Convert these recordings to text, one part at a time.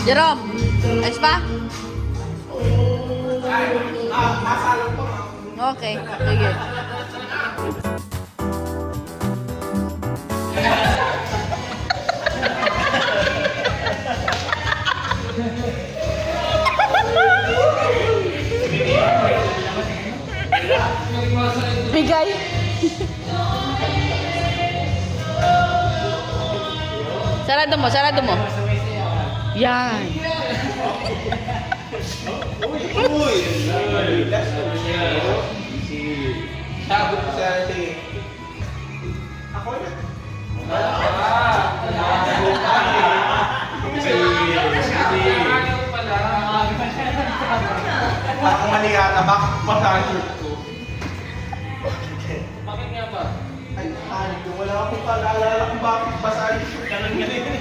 Jerome, ayos ba? Okay, sige. Bigay. Sarado mo, sarado mo. Yan. Sabot sa atin. Ako na. Ako mali yata, bakit masashoot ko? Bakit nga ba? Ay, wala akong pag-aalala kung bakit basa yung shoot ka ng ganun.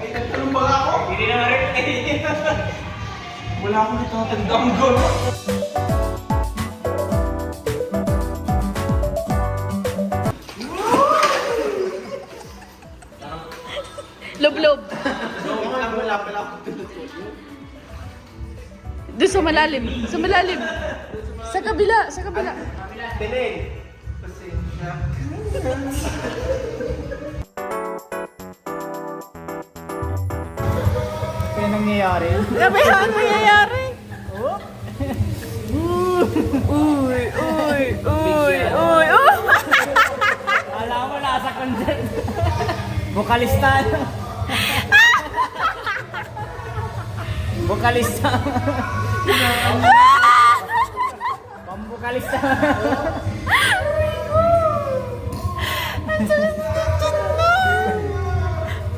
Ay, nagtanong ba ako? Hindi na rin. Wala akong dito natandang gol. Lublob. Wala pala akong tinutulog. Doon sa malalim. Sa malalim. Sa kabila. Sa kabila. Tinig. Pasensya. Kaya nangyayari? Sabi, ano nangyayari? Uy, uy, uy, uy, uy. Alam mo, nasa concert. Vokalista. Vokalista. Pambukalista.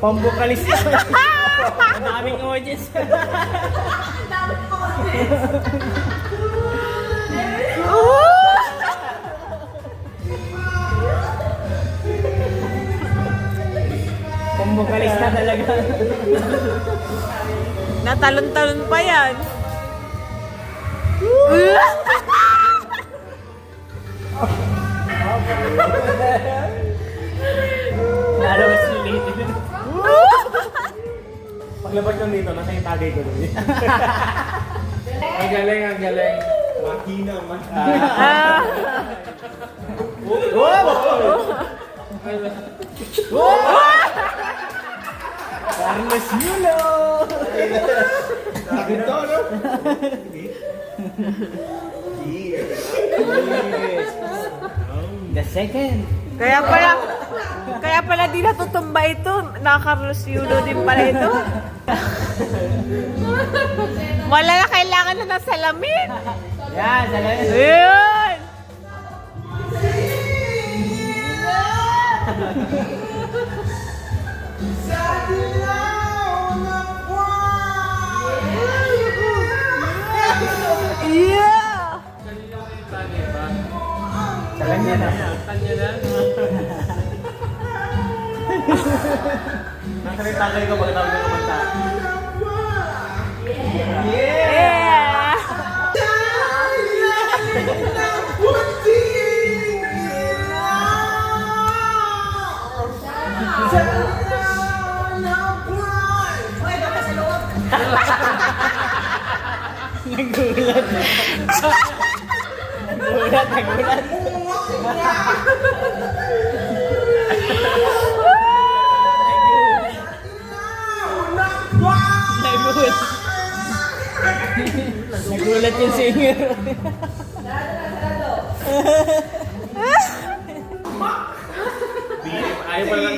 Pambukalista. Ang daming audience. Pambukalista talaga. Natalon-talon pa yan. Lalo mas related. Paglabas lang dito, nasa yung tagay ko doon. Ang galing, ang galing. Makina, makina. Carlos Yulo! Sabi to, no? The second. Kaya pala di natutumba ito. Naka-Carlos Yulo din pala ito. Wala na kailangan na ng salamin. Yan, salamin. Ayun! Yeah! Salamin yan. Nasa yung tagay ko pagkatawag ng kumanta. Yeah! Nagulat. Nagulat. Nagulat yung singer. Ayaw pa lang.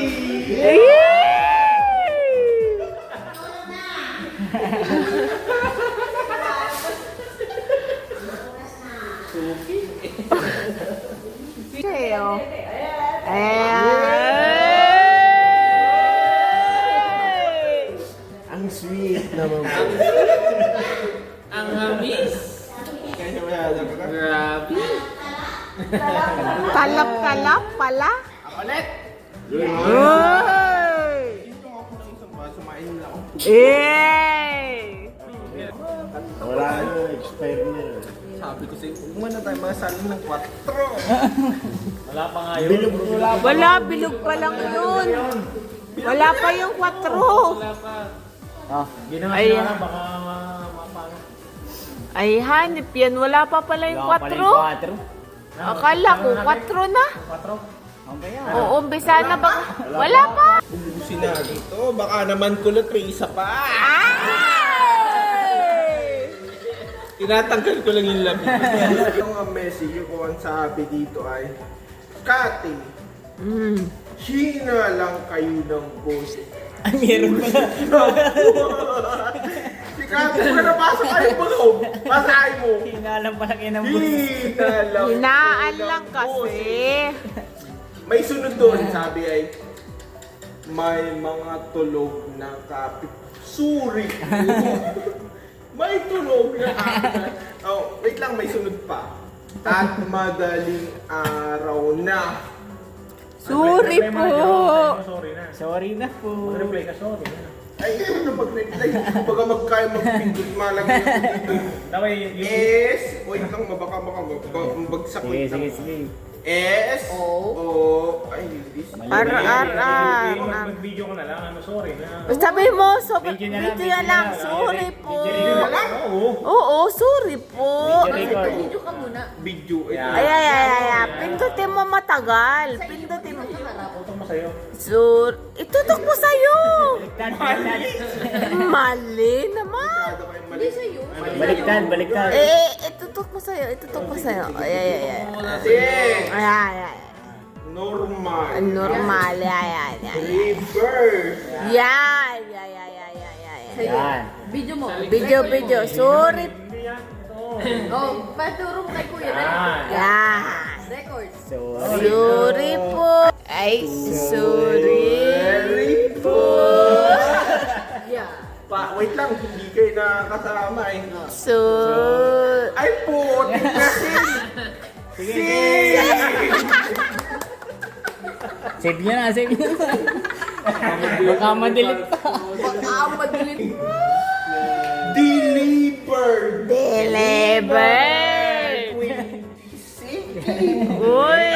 Sa'yo. Ang sweet naman po. Ang hamis. Kaya wala ka. Grabe. Kalap-kalap pala. Ulit. Uy! Sumain lang ako. Eh! Wala yung expire niya. Sabi ko sa'yo, huwag muna tayo masalin ng 4. Wala pa nga yun. Bilog Wala, bilog pa lang yun. Wala pa yung 4. Wala pa. Oh, yun na nga Ay. sinara, baka mapano. Ay, hanip yan. Wala pa pala yung 4. Akala ko 4 na. 4? Ang kaya. Oo, umpisa na ba? Wala pa. Ubusin na dito. Baka naman kulot may isa pa. Tinatanggal ko lang yung labi. Yung message ko ang sabi dito ay, Kati, hina lang kayo ng boss. Ay, meron pa. Si Kati, kung napasok kayo mo loob, pasahin mo. Hinalang pa lang yan ang bus. Hina lang. Hinaan kayo lang ng kasi. May sunod doon, sabi ay, may mga tulog na kapit. Suri po. May tulog na kapit. Oh, wait lang, may sunod pa. At madaling araw na. Sorry po. Sorry na. Sorry na po. Mag-reply ka, sorry na. Ay, ngayon na mag-reply. Baga magkaya mag-pindot malagay ako dito. Daway, yung... Wait lang, baka mabagsak. Sige, Wait lang. sige, sige. Ay, this. Mag-video ko na lang, ano, sorry na. Sabi mo, Video na lang, video na lang. Sorry Video po. na lang. Oo. Oo, sorry po. Video record. Video ka muna. Video. Yeah. Ay. Pindutin mo matagal. Pindutin mo. Tutok mo sa'yo. Itutok mo sa'yo. Baliktad. Mali naman. Masyado kayong mali. Hindi sa'yo. Baliktad. Itutok mo sa'yo. Itutok mo sa'yo. Ay. Kasi, Ay. normal. Normal. Ay. Reverse. Yan. Sa'yo. Yan. Video mo. Video. Sorry. Hindi yan. Ito. Oh, paturo mo kay Kuya. Yan. Yan. Record. Sorry po. Ay, sorry po. Yeah. Wait lang, hindi kayo nakakasama eh. Ay po, tingnasin! Save nyo na, save nyo na. Baka madilit pa. Baka madilim. Delivered! Delivered. Uy.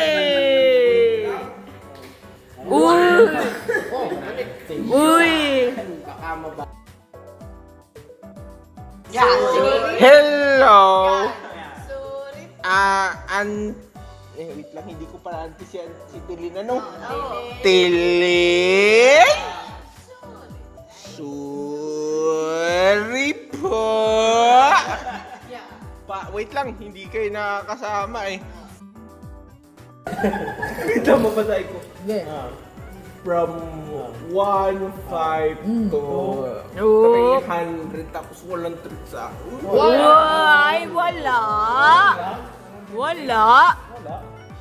Hello! Sorry. Wait lang, hindi ko pala anti si Tilin, ano? Tilin? Sorry po! Yeah. Wait lang, hindi kayo nakakasama eh. Ito, mabasahin ko. From 1.5 to 300 tapos walang trip sa akin. Ay, wala.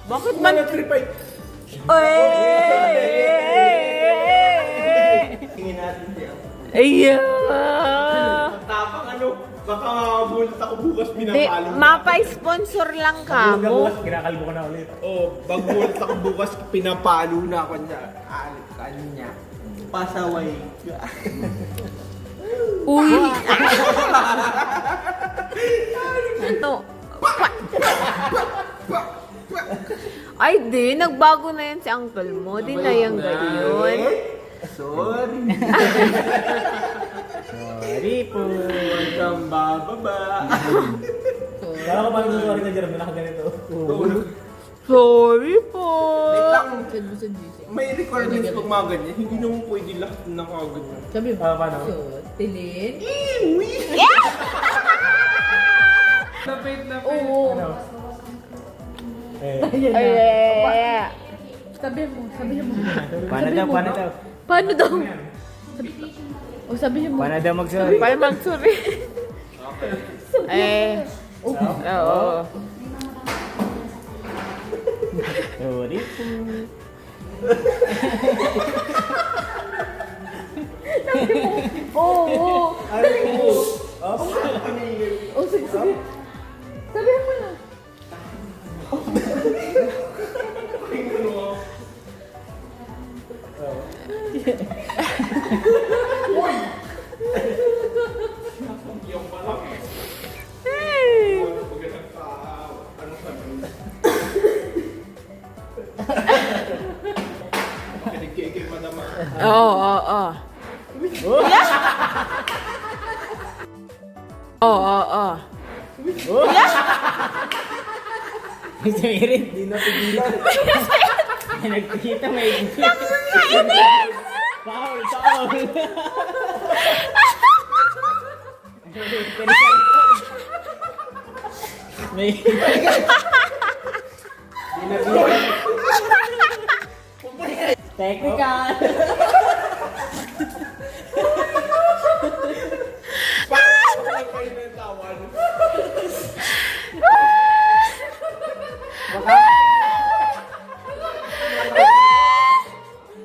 Bakit man? Walang trip ay... Tingin natin siya. Tapang ano, baka bulat ako bukas Di, pinapalo. mapa-sponsor lang ka mo. Kinakalbo ko na ulit. Pag bulat ako bukas pinapalo na ako niya. Kanya. Pasaway ka. Uy. Ito. Ay, di. Nagbago na yan si uncle mo. Di na yung ganyan. Sorry. Sorry po. Huwag kang bababa. Kala ko parang sorry ka, Jerome, nakaganito. Sorry po. Wait lang. Send mo sa GC. May requirements pag mga ganyan. Hindi naman pwede lahat na kaganyan. Sabi mo. Paano? So, Tilin. Oo. Ano? Ay. Sabi mo. Paano daw? Paano daw? O sabi mo. Paano daw mag-sorry? Paano mag-sorry? Oo. Sorry po. Oo. O sige. Sabi mo na. Oo. Oo. Sumirit. Di na pigilan. Nagkita may... Foul! May... Technical! Bakit kayo ng tawan?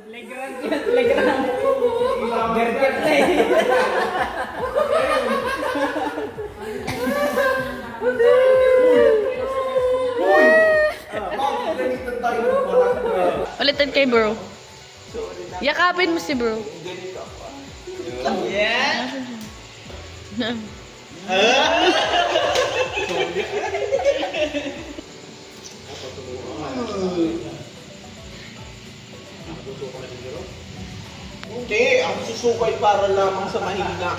Legrand! Gerget na eh! Bakit ganito tayo ng parang Ulitin kay bro. Yakapin mo si bro. ganito pa? Hindi, ang susukay para lamang sa mahina.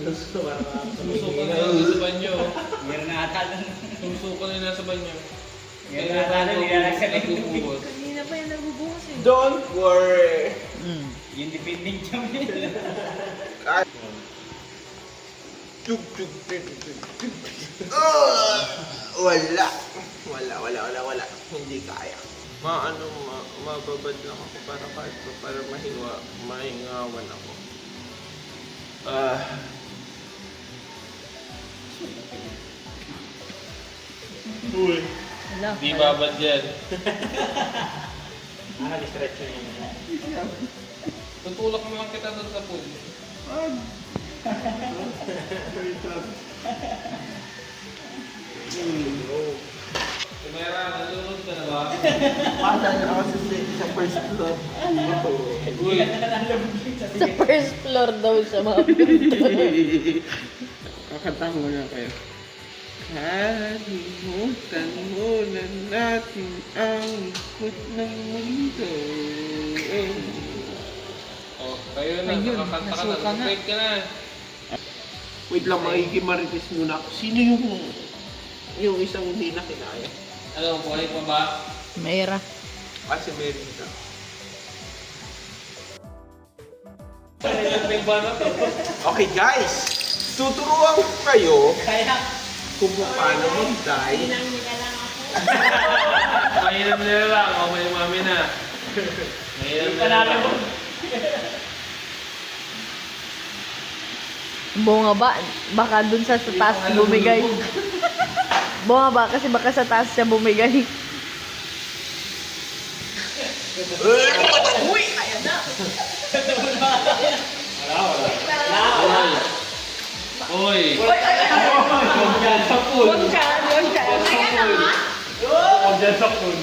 Susuko na yung nasa banyo. Meron na ata lang. Susuko na yung nasa banyo. Meron na ata lang. Nilalagsan na yung tubig. Nagbubuhos. Kanina pa yung nagbubukas eh. Don't worry. Yung depending champion. Tug, tug, tug, tug, tug. Wala. Hindi kaya. Mababad lang ako para kahit pa para mahingawan ako. Uy. Di babad yan. Nag-stretch yun. Tutulak mo lang kita doon sa pool. Tumera, nalunod ka na ba? Pala na ako sa first floor. Uy, Sa first floor daw siya mga Kakanta muna kayo. Kalimutan muna natin ang ikot ng mundo. oh, kayo na, nakakanta ka na. Nag-break ka na. Wait lang, makikimarites muna ako. Sino yung isang hindi na kinaya? Ano, buhay pa ba? Mayra. Kasi meron ka. Nag-break ba na to? Okay guys, tuturuan ko kayo kung paano mag-die. Mainam nila lang, o may mami na. Mainam nila lang. Bunga ba? Baka dun sa taas bumigay. Bunga ba? Kasi baka sa taas siya bumigay. Uy! Huwag dyan sa pool. Huwag ka. Huwag dyan sa pool.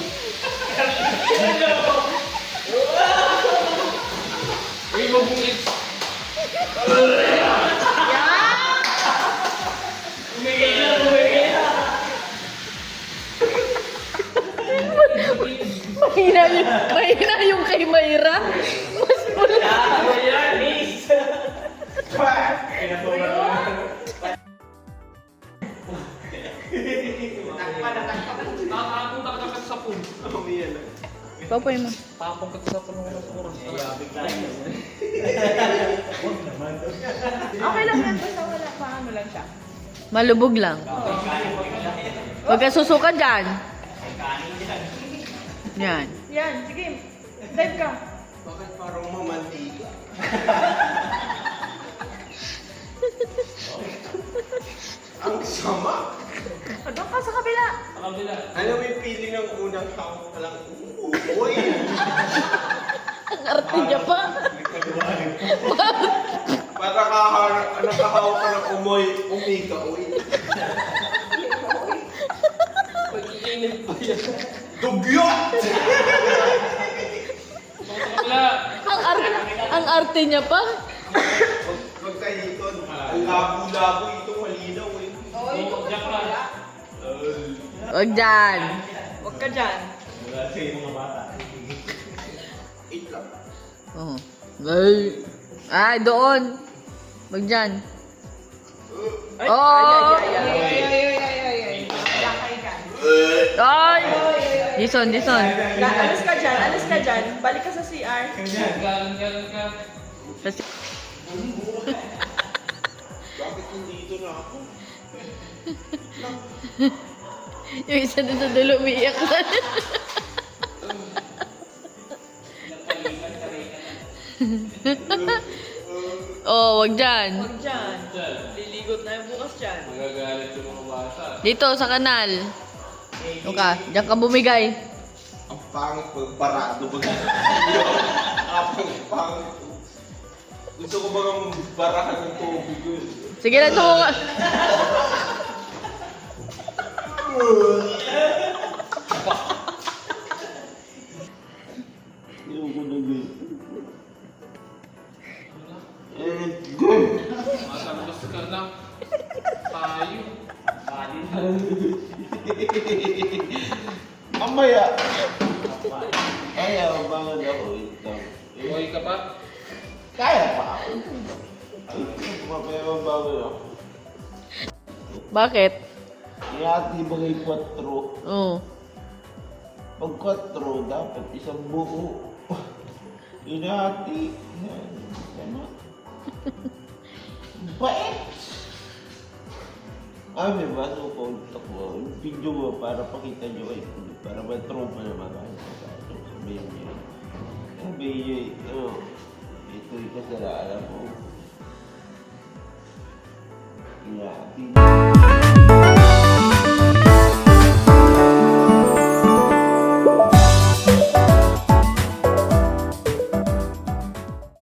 Uy, mabungit! Mahina yung kay Mayra. Mas mula. Nakapunta ka sa pool. Papoy mo. Papunta ka sa pool ng oras. Okay lang yan. Basta wala pa. Ano lang siya. Malubog lang. Huwag ka susuka dyan. Yan. Yan. Sige. Dive ka. Bakit parang mamantika? Ang sama! Doon ka sa kabila. Sa kabila. Alam mo yung feeling ng unang hawak pa lang, uy! Ang arte niya pa. Para nakahawak ka ng umika, uy. Pag-iinit pa yan. Dugyot! Sa kabila. Ang arte niya pa. Huwag kahiton. Ang labo-labo ito, malinaw eh. Diyan ka. Huwag dyan. Huwag ka dyan. Wala sa mga bata. 8 lang. Oh. Ay. Ay, doon. Wag dyan. Ay, Oh! ay. Lakay ka. Ay! Dison. Alis ka dyan. Balik ka sa CR. Galan ka. Kasi, Bakit nandito na ako? yung isa doon sa dulo, umiiyak na. Oh, wag dyan. Huwag dyan. Liligot na yung bukas dyan. Magagalit yung mga bata. Dito, sa kanal. Ito ka, diyan ka bumigay. Ang pangit pag parado ba? Ang pangit. Gusto ko bagang barahan ng tubig yun. Sige na, suka. Ayoko na din. Masalbas ka lang. Tayo. Mamaya. Kaya, bangon ako ito. Buhay ka pa? Kaya pa ako. Mamaya mabangon ako. Bakit? Iati bagay 4. Oh. Pag 4, dapat isang buo. Inati. Ano? Bait! May baso ko ako. Video mo para pakita nyo kayo. Para may tropa naman kayo. Sabihin nyo. Sabihin nyo. Ito'y kasalanan mo. Inati.